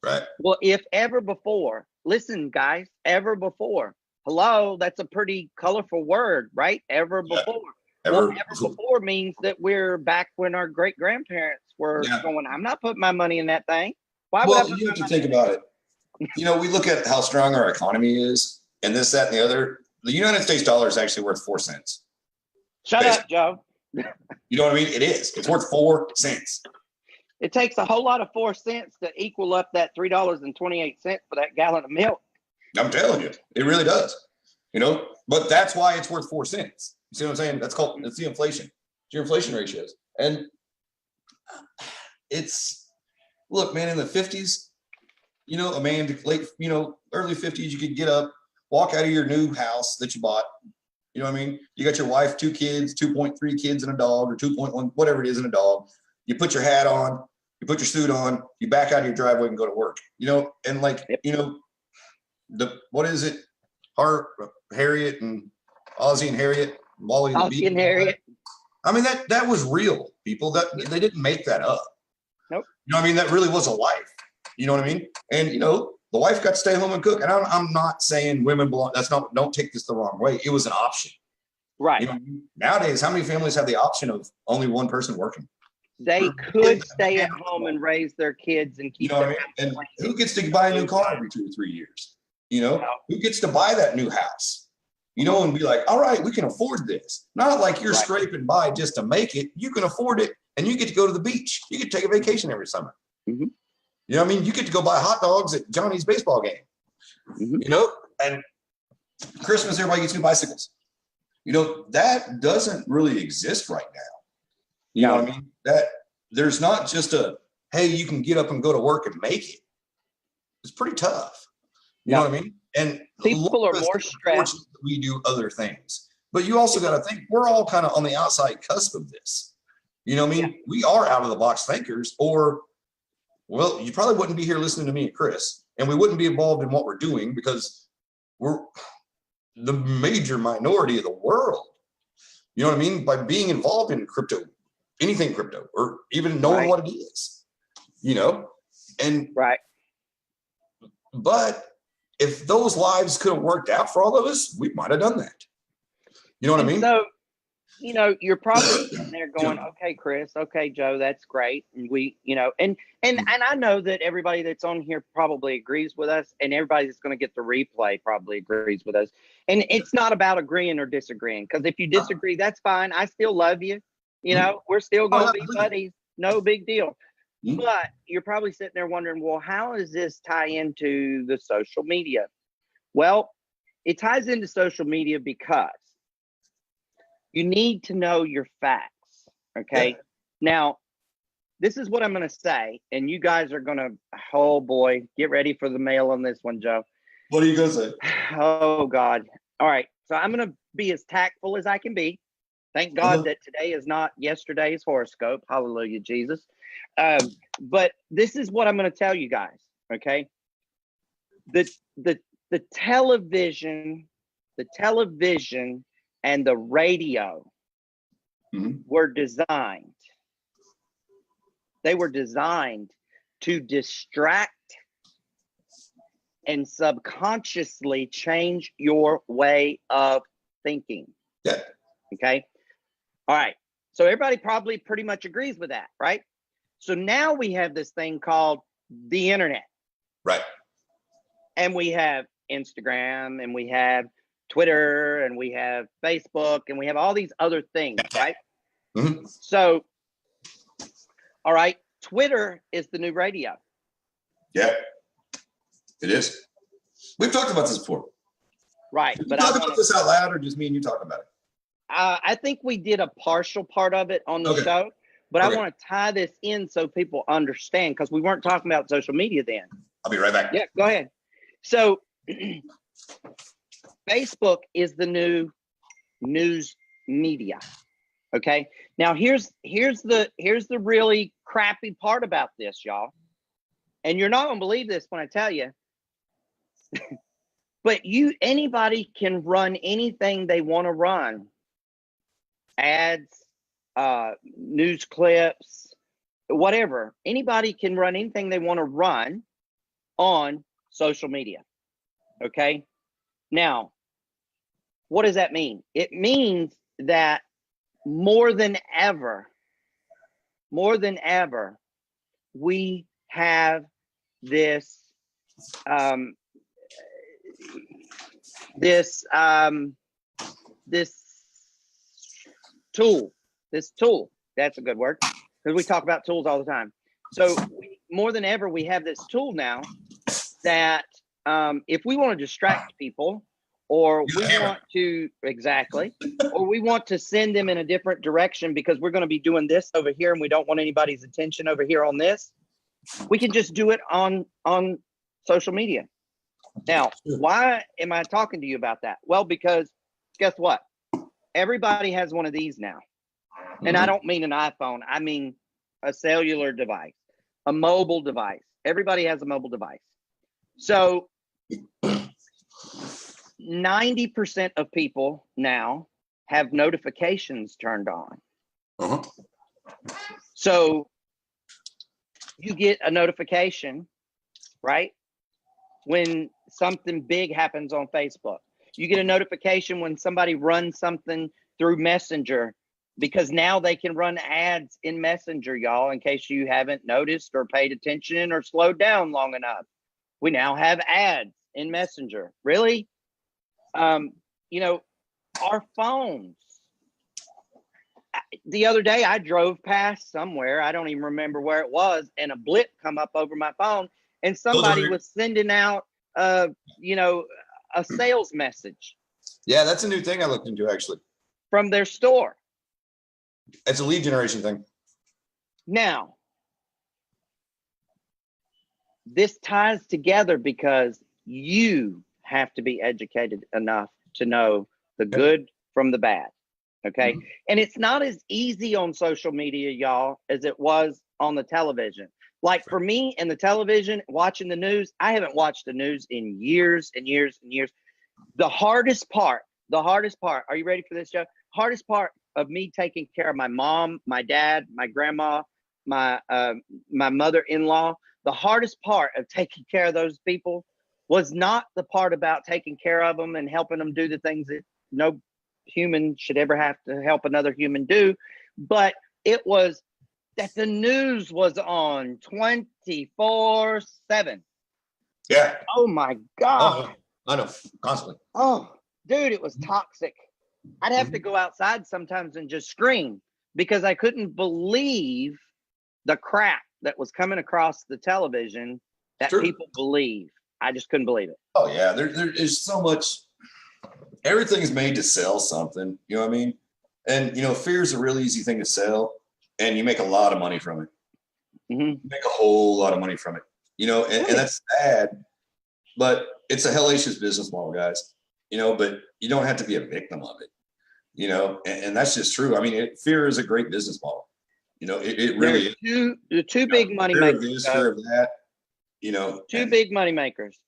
Right. Well, if ever before, listen, guys, ever before. Hello, that's a pretty colorful word, right? Ever before. Ever before means that we're back when our great grandparents were going, I'm not putting my money in that thing. Why would you have to think about it. You know, we look at how strong our economy is and this, that, and the other. The United States dollar is actually worth 4 cents. Shut up, Joe. You know what I mean? It is. It's worth 4 cents. It takes a whole lot of 4 cents to equal up that $3.28 for that gallon of milk. I'm telling you, it really does. You know, but that's why it's worth 4 cents. You see what I'm saying? That's the inflation. It's your inflation ratios. And look, man, in the 50s, you know, a man early 50s, you could get up, walk out of your new house that you bought. You know what I mean? You got your wife, 2 kids, 2.3 kids and a dog, or 2.1, whatever it is, and a dog. You put your hat on, you put your suit on, you back out of your driveway and go to work. You know, and you know, what is it? Harriet and Ozzie and Harriet, Wally and the Bee. And Harriet. I mean, that was real, people. That they didn't make that up. Nope. You know what I mean? That really was a life. You know what I mean? And, you know, the wife got to stay home and cook. And I'm not saying women belong. Don't take this the wrong way. It was an option. Right. You know, nowadays, how many families have the option of only one person working? They could stay at home and raise their kids and keep them. And who gets to buy a new car every 2 or 3 years? You know, who gets to buy that new house? You know, and be like, all right, we can afford this. Not like you're scraping by just to make it. You can afford it, and you get to go to the beach. You get to take a vacation every summer. You know what I mean? You get to go buy hot dogs at Johnny's baseball game. You know, and Christmas, everybody gets new bicycles. You know, that doesn't really exist right now. You know what I mean? That there's not just hey, you can get up and go to work and make it. It's pretty tough. You know what I mean? And people are more stressed. We do other things. But you also got to think, we're all kind of on the outside cusp of this. You know what I mean? We are out of the box thinkers, or, well, you probably wouldn't be here listening to me and Chris, and we wouldn't be involved in what we're doing because we're the major minority of the world. You know what I mean? By being involved in crypto, anything crypto, or even knowing what it is, you know? And but if those lives could have worked out for all of us, we might have done that. You know what I mean? you're probably sitting there going, okay, Chris, okay, Joe, that's great. And we, and I know that everybody that's on here probably agrees with us, and everybody that's going to get the replay probably agrees with us. And it's not about agreeing or disagreeing, because if you disagree, that's fine. I still love you. We're still going to be buddies. No big deal. But you're probably sitting there wondering, well, how does this tie into the social media? Well, it ties into social media because you need to know your facts, okay? Yeah. Now, this is what I'm going to say, and you guys are going to, oh boy, get ready for the mail on this one, Joe. What are you going to say? Oh, God. All right, so I'm going to be as tactful as I can be. Thank God that today is not yesterday's horoscope. Hallelujah, Jesus. But this is what I'm going to tell you guys, okay? The television and the radio were designed. They were designed to distract and subconsciously change your way of thinking. Yeah. Okay. All right. So everybody probably pretty much agrees with that, right? So now we have this thing called the internet. Right. And we have Instagram, and we have Twitter, and we have Facebook, and we have all these other things, right? So, all right, Twitter is the new radio. Yeah, it is. We've talked about this before. Right. Did you talk about this out loud, or just me and you talking about it? I think we did a partial part of it on the show, but I want to tie this in so people understand, because we weren't talking about social media then. I'll be right back. Yeah, go ahead. So Facebook is the new news media. Okay. Now here's the really crappy part about this, y'all. And you're not gonna believe this when I tell you, but anybody can run anything they want to run. Ads, news clips, whatever. Anybody can run anything they want to run on social media. Okay. Now, what does that mean? It means that more than ever, we have this tool. That's a good word, because we talk about tools all the time. So more than ever, we have this tool now that if we want to distract people, or we want to send them in a different direction because we're going to be doing this over here and we don't want anybody's attention over here on this, we can just do it on social media. Now, why am I talking to you about that? Well, because guess what? Everybody has one of these now. And I don't mean an iPhone. I mean a cellular device, a mobile device. Everybody has a mobile device. So 90% of people now have notifications turned on. So you get a notification, right? When something big happens on Facebook. You get a notification when somebody runs something through Messenger, because now they can run ads in Messenger, y'all, in case you haven't noticed or paid attention or slowed down long enough. We now have ads in Messenger. Really? Our phones. The other day I drove past somewhere, I don't even remember where it was, and a blip come up over my phone, and somebody was sending out a sales message. Yeah, that's a new thing I looked into, actually. From their store. It's a lead generation thing. Now, this ties together because you have to be educated enough to know the good from the bad. Okay. And it's not as easy on social media, y'all, as it was on the television. Like for me and the television, watching the news, I haven't watched the news in years and years and years. The hardest part, are you ready for this, Joe? Hardest part of me taking care of my mom, my dad, my grandma, my mother-in-law, the hardest part of taking care of those people was not the part about taking care of them and helping them do the things that human should ever have to help another human do. But it was that the news was on 24/7. Yeah. Oh my God. I know. Constantly. Oh, dude, it was toxic. I'd have to go outside sometimes and just scream because I couldn't believe the crap that was coming across the television that people believe. I just couldn't believe it. Oh yeah, there is so much. Everything's made to sell something. You know what I mean? And fear is a really easy thing to sell, and you make a lot of money from it. You make a whole lot of money from it. And that's sad, but it's a hellacious business model, guys. But you don't have to be a victim of it. And that's just true. I mean, fear is a great business model. It really is. The two big money fear makers. Of this, fear of that. Two big money makers: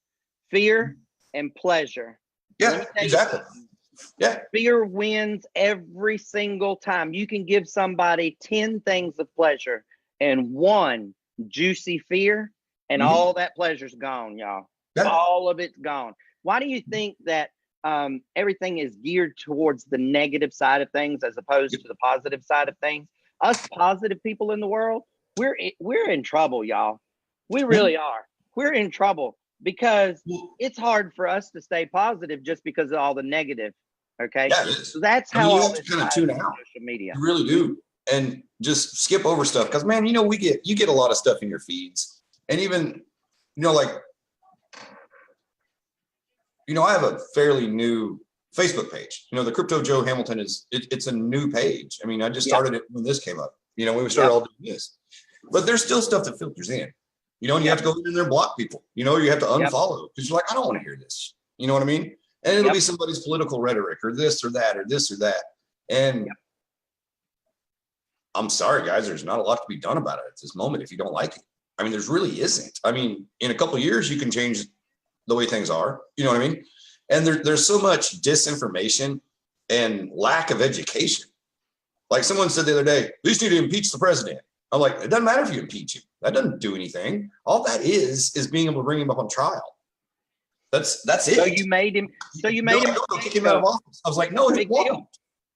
fear and pleasure. Yeah, exactly. Yeah. Fear wins every single time. You can give somebody 10 things of pleasure and one juicy fear, and all that pleasure's gone, y'all. Yeah. All of it's gone. Why do you think that everything is geared towards the negative side of things as opposed to the positive side of things? Us positive people in the world, we're in trouble, y'all. We really are. We're in trouble because it's hard for us to stay positive just because of all the negative. Okay. Yeah, so that's how you have to kind of tune out. Social media. You really do. And just skip over stuff. Because man, you get a lot of stuff in your feeds. And even, I have a fairly new Facebook page. The Krypto Joe Hamilton it's a new page. I mean, I just started it when this came up. We started all doing this. But there's still stuff that filters in. And you have to go in there and block people. You have to unfollow because you're like, I don't want to hear this. You know what I mean? And it'll be somebody's political rhetoric or this or that or this or that. And I'm sorry, guys, there's not a lot to be done about it at this moment if you don't like it. I mean, there's really isn't. I mean, in a couple of years, you can change the way things are. You know what I mean? And there's so much disinformation and lack of education. Like someone said the other day, we just need to impeach the president. I'm like, it doesn't matter if you impeach him. That doesn't do anything. All that is being able to bring him up on trial. That's it. So you made him. Kick him out of office. I was like, no, it won't.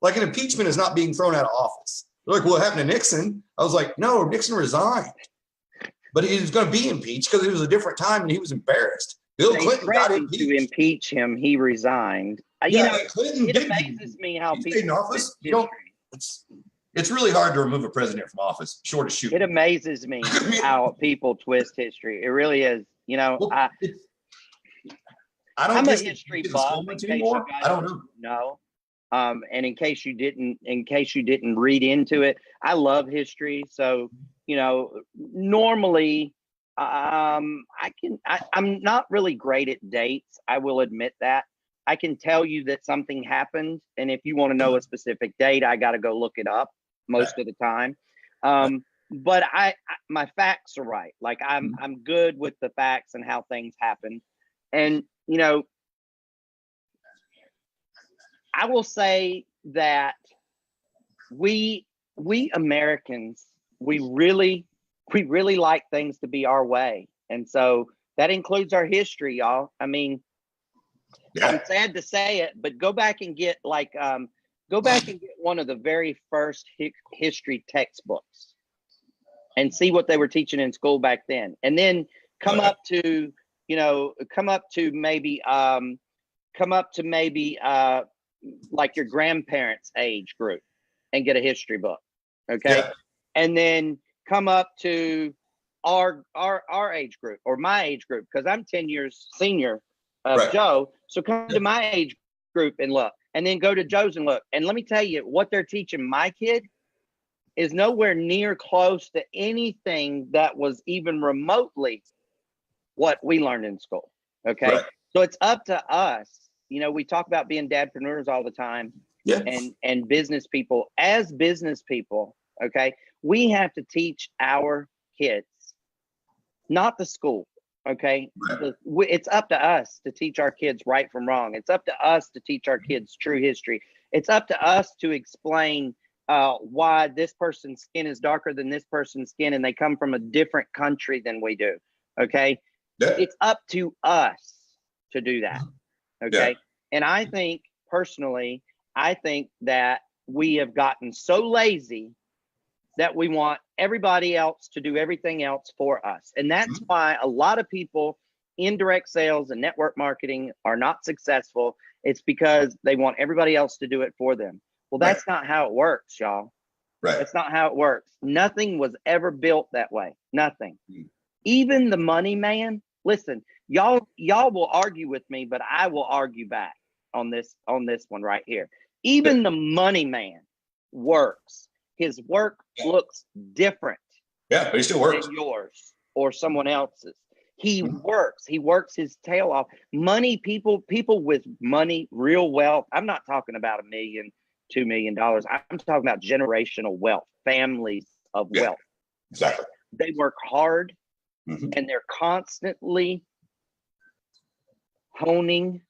Like an impeachment is not being thrown out of office. They're like, well, what happened to Nixon? I was like, no, Nixon resigned, but he was going to be impeached because it was a different time and he was embarrassed. Bill Clinton got impeached. To impeach him, he resigned. Clinton it amazes me how people stayed in office. It's really hard to remove a president from office, short of shooting. It amazes me how people twist history. It really is. I'm a history buff. Anymore. I don't know. And in case you didn't read into it, I love history. So, normally, I'm not really great at dates. I will admit that. I can tell you that something happened, and if you want to know a specific date, I got to go look it up most of the time. But my facts are right. Like I'm good with the facts and how things happen. And I will say that we Americans, we really like things to be our way. And so that includes our history, y'all. I mean, I'm sad to say it, but go back and get one of the very first history textbooks and see what they were teaching in school back then. And then come up to maybe like your grandparents' age group and get a history book. Okay. Yeah. And then come up to our age group or my age group, because I'm 10 years senior of Joe. So come to my age group and look, and then go to Joe's and look. And let me tell you, what they're teaching my kid is nowhere near close to anything that was even remotely what we learned in school. Okay. Right. So it's up to us. We talk about being dadpreneurs all the time, and business people. As business people, okay, we have to teach our kids, not the school, okay? Right. It's up to us to teach our kids right from wrong. It's up to us to teach our kids true history. It's up to us to explain why this person's skin is darker than this person's skin, and they come from a different country than we do, okay? Yeah. It's up to us to do that. Okay. Yeah. And I think personally, I think that we have gotten so lazy that we want everybody else to do everything else for us. And that's why a lot of people in direct sales and network marketing are not successful. It's because they want everybody else to do it for them. Well, that's not how it works, y'all. Right. That's not how it works. Nothing was ever built that way. Nothing. Even the money man, listen, y'all will argue with me, but I will argue back on this one right here. Even the money man works. His work looks different. Yeah, but he still works. Than yours or someone else's. He works. He works his tail off. Money, people with money, real wealth. I'm not talking about $1 million, $2 million. I'm talking about generational wealth, families of wealth. Exactly. They work hard and they're constantly honing.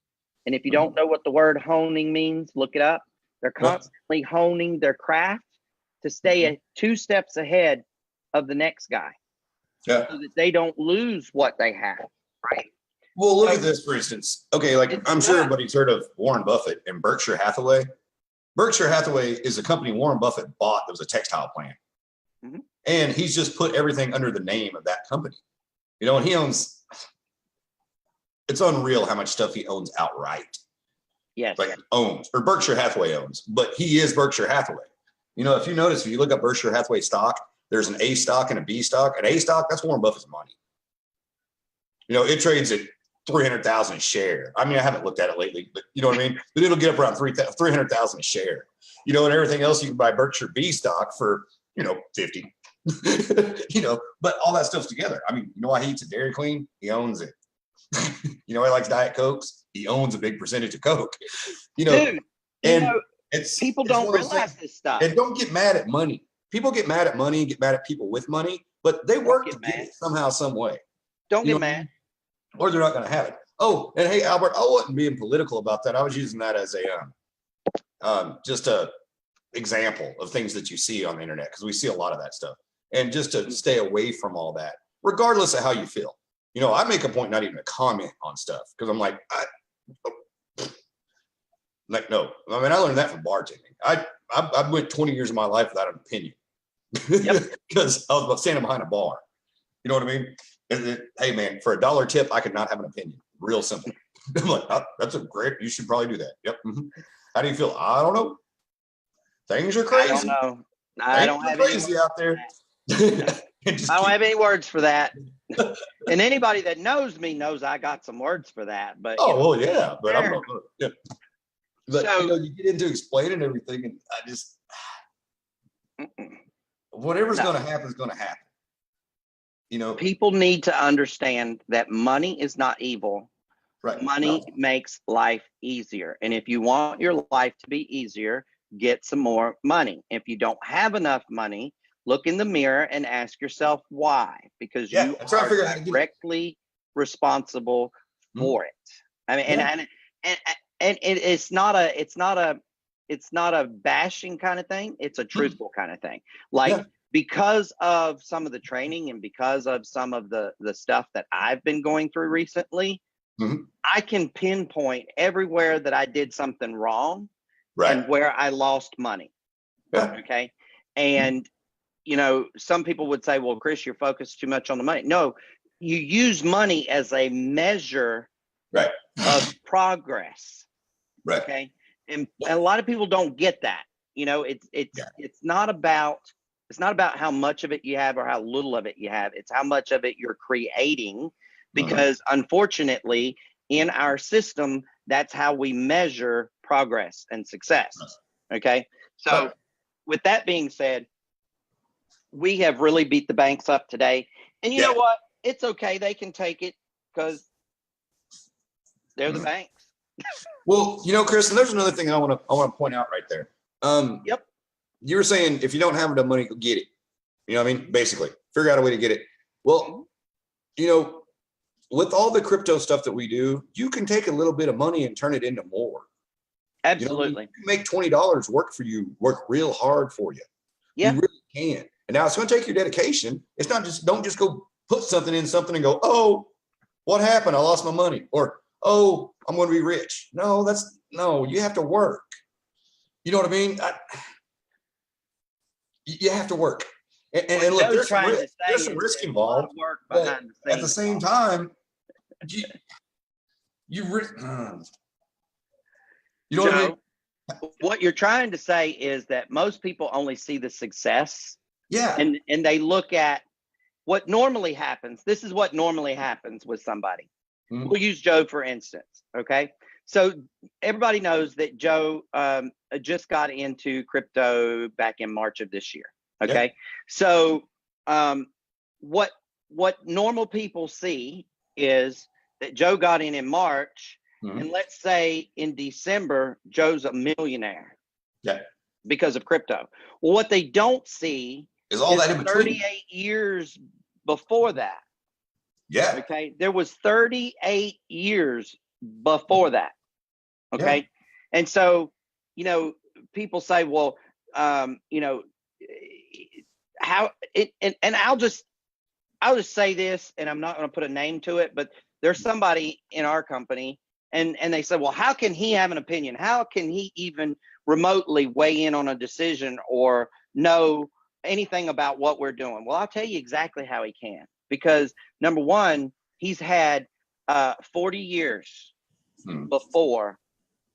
And if you don't know what the word honing means, look it up. They're constantly honing their craft to stay 2 steps ahead of the next guy. Yeah. So that they don't lose what they have, right? Well, look at this, for instance. Okay, like I'm sure everybody's heard of Warren Buffett and Berkshire Hathaway. Berkshire Hathaway is a company Warren Buffett bought that was a textile plant. And he's just put everything under the name of that company. You know, and he owns, it's unreal how much stuff he owns outright. Yes. Like owns, or Berkshire Hathaway owns, but he is Berkshire Hathaway. You know, if you notice, if you look up Berkshire Hathaway stock, there's an A stock and a B stock. An A stock, that's Warren Buffett's money. You know, it trades at 300,000 a share. I mean, I haven't looked at it lately, but you know what I mean? But it'll get up around 300,000 a share. You know, and everything else you can buy Berkshire B stock for, 50. You know, but all that stuff's together. I mean, you know why he eats a Dairy Queen? He owns it. You know, he likes Diet Cokes. He owns a big percentage of Coke. You know, dude, and people don't realize this stuff. And don't get mad at money. People get mad at money and get mad at people with money, but they work to get it somehow, some way. Don't get mad. Or they're not going to have it. Oh, and hey, Albert, I wasn't being political about that. I was using that as a just a example of things that you see on the internet, because we see a lot of that stuff. And just to stay away from all that, regardless of how you feel. You know, I make a point not even to comment on stuff because I'm like, no. I mean, I learned that from bartending. I went 20 years of my life without an opinion because I was standing behind a bar. You know what I mean? Hey, man, for $1 tip, I could not have an opinion. Real simple. I'm like, that's a great, you should probably do that. Yep. How do you feel? I don't know. Things are crazy. I don't know. I don't have crazy out there. I don't have any words for that. And anybody that knows me knows I got some words for that. But well, yeah, but I'm not. Yeah. But so, you get into explaining everything, and I just whatever's going to happen is going to happen. You know, people need to understand that money is not evil. Right. Money makes life easier, and if you want your life to be easier, get some more money. If you don't have enough money, look in the mirror and ask yourself why, because you are directly responsible for it. I mean, and it's not a bashing kind of thing. It's a truthful kind of thing. Like because of some of the training and because of some of the stuff that I've been going through recently, I can pinpoint everywhere that I did something wrong and where I lost money. Okay. And you know, some people would say, well, Chris, you're focused too much on the money. No, you use money as a measure of progress. Right. Okay. And a lot of people don't get that. You know, it's not about how much of it you have or how little of it you have. It's how much of it you're creating, because unfortunately in our system, that's how we measure progress and success. Okay. So with that being said, we have really beat the banks up today. And you know what? It's okay. They can take it because they're the banks. Well, you know, Chris, and there's another thing I want to point out right there. You were saying if you don't have enough money, go get it. You know what I mean? Basically, figure out a way to get it. Well, you know, with all the crypto stuff that we do, you can take a little bit of money and turn it into more. Absolutely. You can make $20 work for you, work real hard for you. Yeah. You really can. And now it's going to take your dedication. It's not just, don't just go put something in something and go, oh, what happened? I lost my money. Or, oh, I'm going to be rich. No, you have to work. You know what I mean? You have to work. And look, Joe's trying to say there's some risk involved. Work but behind the scenes. at the same time, you know what I mean? What you're trying to say is that most people only see the success. Yeah. And they look at what normally happens. This is what normally happens with somebody. Mm-hmm. We'll use Joe, for instance. Okay. So everybody knows that Joe just got into crypto back in March of this year. Okay. Yep. So what normal people see is that Joe got in March. Mm-hmm. And let's say in December, Joe's a millionaire. Yeah. Because of crypto. Well, what they don't see is all that in between. 38 years before that. Yeah. Okay. There was 38 years before that. Okay. Yeah. And so, people say, well, how it, and I'll just say this, and I'm not going to put a name to it, but there's somebody in our company and they said, well, how can he have an opinion? How can he even remotely weigh in on a decision or know anything about what we're doing? Well, I'll tell you exactly how he can, because number one, he's had 40 years before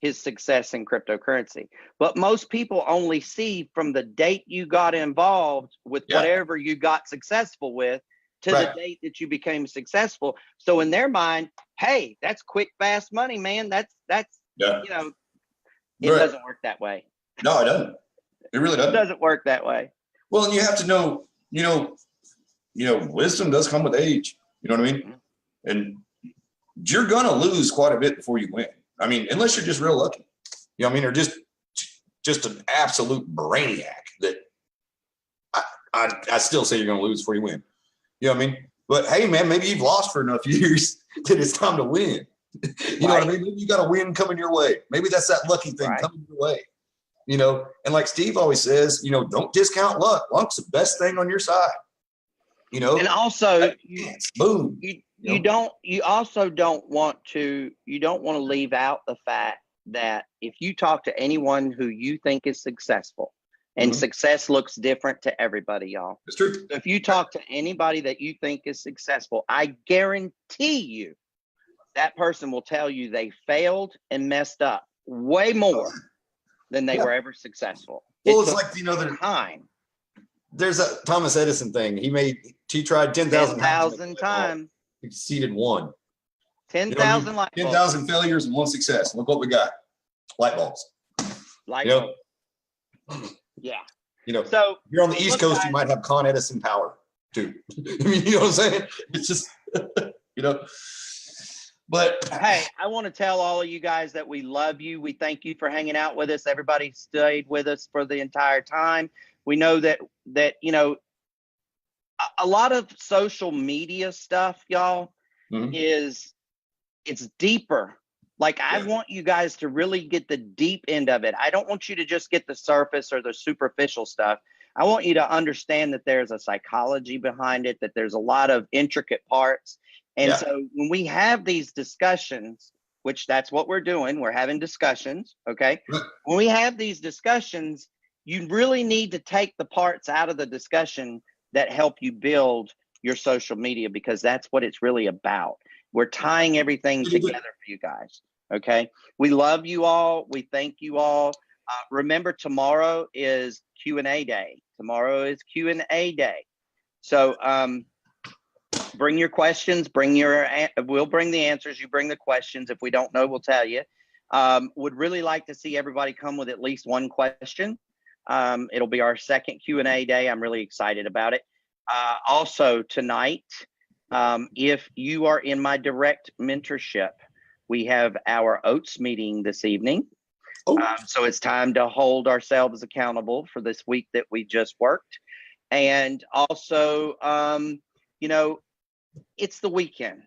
his success in cryptocurrency. But most people only see from the date you got involved with whatever you got successful with to the date that you became successful. So in their mind, hey, that's quick, fast money, man. That's it doesn't work that way. No, it doesn't. It really doesn't. It doesn't work that way. Well, and you have to know, wisdom does come with age. You know what I mean? Mm-hmm. And you're going to lose quite a bit before you win. I mean, unless you're just real lucky. You know what I mean? Or just an absolute brainiac that I still say you're going to lose before you win. You know what I mean? But hey, man, maybe you've lost for enough years that it's time to win. You know what I mean? Maybe you got a win coming your way. Maybe that's that lucky thing coming your way. And like Steve always says, don't discount luck. Luck's the best thing on your side. And also, boom. You also don't want to leave out the fact that if you talk to anyone who you think is successful, and success looks different to everybody, y'all. It's true. So if you talk to anybody that you think is successful, I guarantee you that person will tell you they failed and messed up way more than they were ever successful. Well, it's like, time. There's a Thomas Edison thing. He tried 10,000 times. He succeeded one. 10,000 light bulbs. 10,000 failures and one success. Look what we got. Light bulbs. Light bulbs. Yeah. So you're on the East Coast, you might have Con Edison power too. I mean, you know what I'm saying? It's just, but hey, I want to tell all of you guys that we love you. We thank you for hanging out with us. Everybody stayed with us for the entire time. We know that a lot of social media stuff, y'all, it's deeper. Like, I want you guys to really get the deep end of it. I don't want you to just get the surface or the superficial stuff. I want you to understand that there's a psychology behind it, that there's a lot of intricate parts. And so when we have these discussions, which that's what we're doing, we're having discussions, okay? When we have these discussions, you really need to take the parts out of the discussion that help you build your social media, because that's what it's really about. We're tying everything together for you guys. Okay. We love you all. We thank you all. Remember, tomorrow is Q&A day. So bring your questions, we'll bring the answers. You bring the questions. If we don't know, we'll tell you. Would really like to see everybody come with at least one question. It'll be our second Q&A day. I'm really excited about it. Also tonight, if you are in my direct mentorship, we have our oats meeting this evening. So it's time to hold ourselves accountable for this week that we just worked. And also, it's the weekend.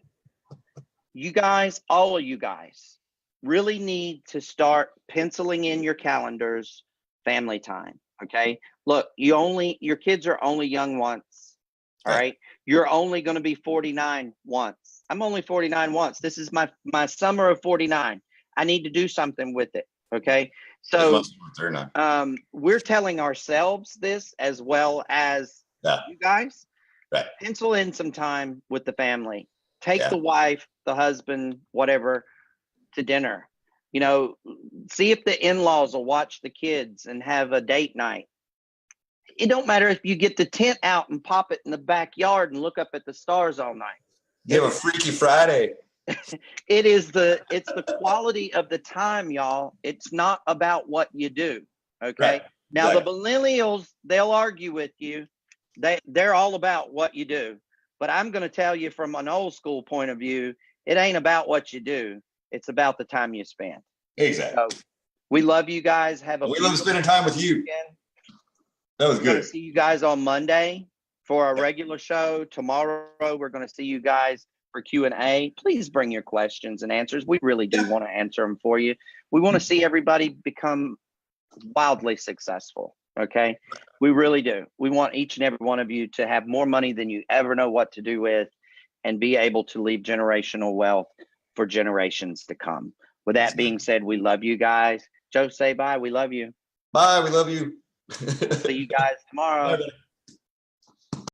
You guys, all of you guys, really need to start penciling in your calendars family time. Okay. Look, your kids are only young once. All right. You're only going to be 49 once. I'm only 49 once. This is my summer of 49. I need to do something with it. Okay. So They're not. we're telling ourselves this as well as you guys. Right. Pencil in some time with the family. Take Yeah. the wife, the husband, whatever, to dinner. You know, see if the in-laws will watch the kids and have a date night. It don't matter if you get the tent out and pop it in the backyard and look up at the stars all night. Give a Freaky Friday. It's the quality of the time, y'all. It's not about what you do. Okay. Right. Now the millennials, they'll argue with you. They're all about what you do. But I'm going to tell you from an old school point of view, it ain't about what you do. It's about the time you spend. Exactly. So we love you guys. We love spending time with you. Weekend. That was We're going good. to see you guys on Monday for a regular show. Tomorrow we're going to see you guys for Q&A. Please bring your questions and answers. We really do want to answer them for you. We want to see everybody become wildly successful. Okay. We really do. We want each and every one of you to have more money than you ever know what to do with and be able to leave generational wealth for generations to come. With that being said, we love you guys. Joe, say bye. We love you. Bye. We love you. See you guys tomorrow. Bye.